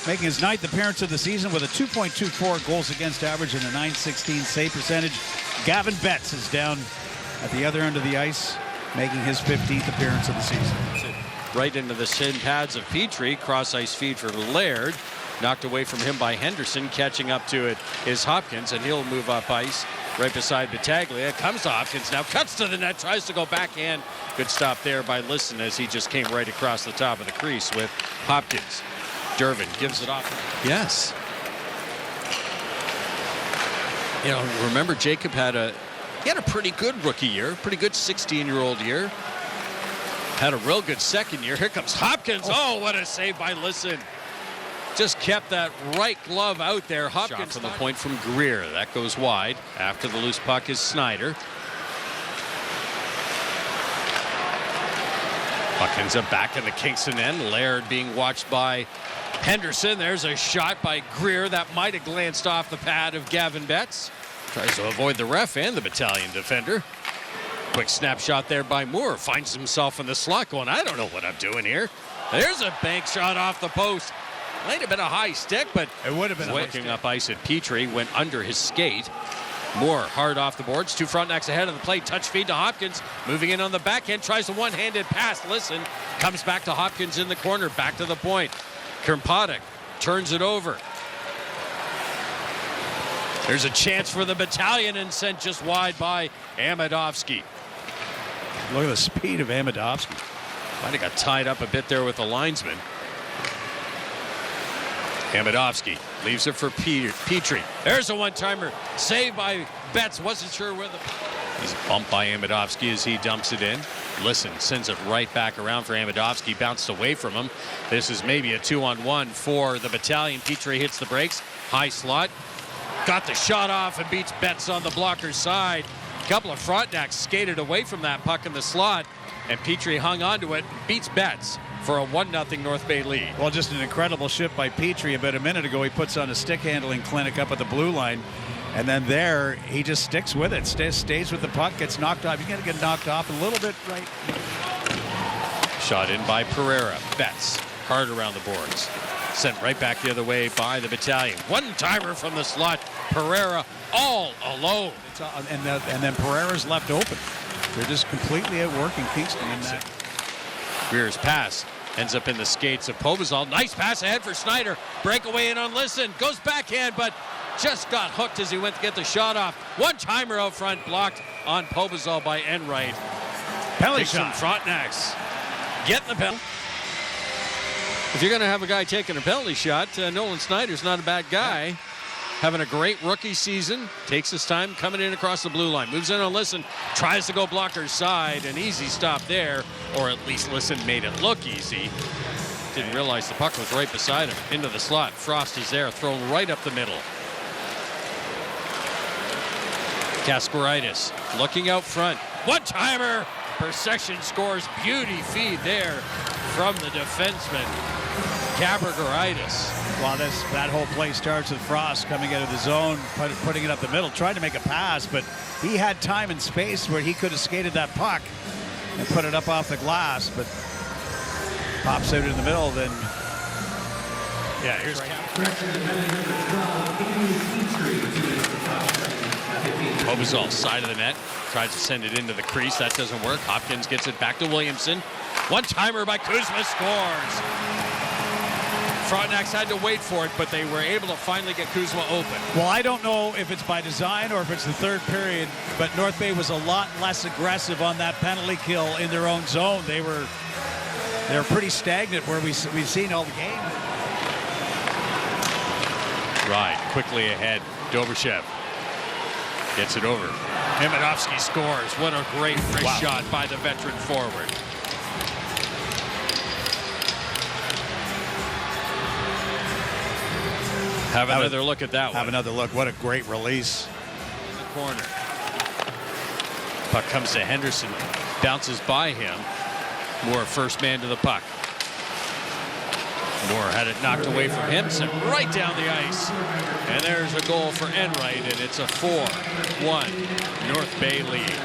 making his 9th appearance of the season with a 2.24 goals against average and a .916 save percentage. Gavin Betts is down at the other end of the ice, making his 15th appearance of the season. Right into the shin pads of Petrie. Cross-ice feed for Laird. Knocked away from him by Henderson. Catching up to it is Hopkins, and he'll move up ice right beside Battaglia. Comes to Hopkins now. Cuts to the net. Tries to go backhand. Good stop there by Liston as he just came right across the top of the crease with Hopkins. Dervin gives it off. Yes. You know, remember Jacob had a pretty good rookie year. Pretty good 16-year-old year. Had a real good second year. Here comes Hopkins. Oh, what a save by Liston. Just kept that right glove out there. Hopkins shot from the point from Greer. That goes wide. After the loose puck is Snyder. Puck ends up back in the Kingston end. Laird being watched by Henderson. There's a shot by Greer that might have glanced off the pad of Gavin Betts. Tries to avoid the ref and the Battalion defender. Quick snapshot there by Moore. Finds himself in the slot going, I don't know what I'm doing here. There's a bank shot off the post. Might have been a high stick, but it would have been working up ice at Petrie. Went under his skate. Moore hard off the boards. 2 Frontenacs ahead of the play. Touch feed to Hopkins. Moving in on the backhand. Tries a one-handed pass. Listen. Comes back to Hopkins in the corner. Back to the point. Kirkpatrick turns it over. There's a chance for the Battalion and sent just wide by Amadovsky. Look at the speed of Amadovsky. Might have got tied up a bit there with the linesman. Amadovsky leaves it for Petrie. There's a one-timer. Saved by Betts. Wasn't sure where the... He's bumped by Amadovsky as he dumps it in. Listen, sends it right back around for Amadovsky. Bounced away from him. This is maybe a 2-on-1 for the Battalion. Petrie hits the brakes. High slot. Got the shot off and beats Betts on the blocker's side. A couple of Frontenacs skated away from that puck in the slot, and Petrie hung onto it, beats Betts for a 1-0 North Bay lead. Well, just an incredible shift by Petrie. About a minute ago, he puts on a stick handling clinic up at the blue line, and then there he just sticks with it, stays with the puck, gets knocked off. He's going to get knocked off a little bit right. Shot in by Pereira. Betts hard around the boards. Sent right back the other way by the Battalion. One-timer from the slot. Pereira all alone. And then Pereira's left open. They're just completely outworking Kingston in that. Greer's pass ends up in the skates of Pobazal. Nice pass ahead for Snyder. Breakaway in on Liston. Goes backhand, but just got hooked as he went to get the shot off. One-timer out front, blocked on Pobazal by Enright. Penalty shot. Frontenacs getting the penalty. If you're going to have a guy taking a penalty shot, Nolan Snyder's not a bad guy. Yeah. Having a great rookie season. Takes his time coming in across the blue line. Moves in on Liston. Tries to go blocker's side. An easy stop there. Or at least Liston made it look easy. Didn't realize the puck was right beside him. Into the slot. Frost is there. Thrown right up the middle. Kasparaitis looking out front. One-timer. Persection scores. Beauty feed there from the defenseman. Kasparaitis. Well, that whole play starts with Frost coming out of the zone, putting it up the middle, trying to make a pass, but he had time and space where he could have skated that puck and put it up off the glass, but pops out in the middle, then yeah, here's Pobazal, side of the net, tries to send it into the crease. That doesn't work. Hopkins gets it back to Williamson. One-timer by Kuzma, scores. Frontenacs had to wait for it, but they were able to finally get Kuzma open. Well, I don't know if it's by design or if it's the third period, but North Bay was a lot less aggressive on that penalty kill in their own zone. They were pretty stagnant where we've seen all the game. Right, quickly ahead. Dobrshev gets it over. Amadovsky scores. What a great wrist shot by the veteran forward. Have another look at that one. Have another look. What a great release. In the corner. Puck comes to Henderson. Bounces by him. Moore first man to the puck. Moore had it knocked away from him. Sent right down the ice. And there's a goal for Enright, and it's a 4-1 North Bay lead.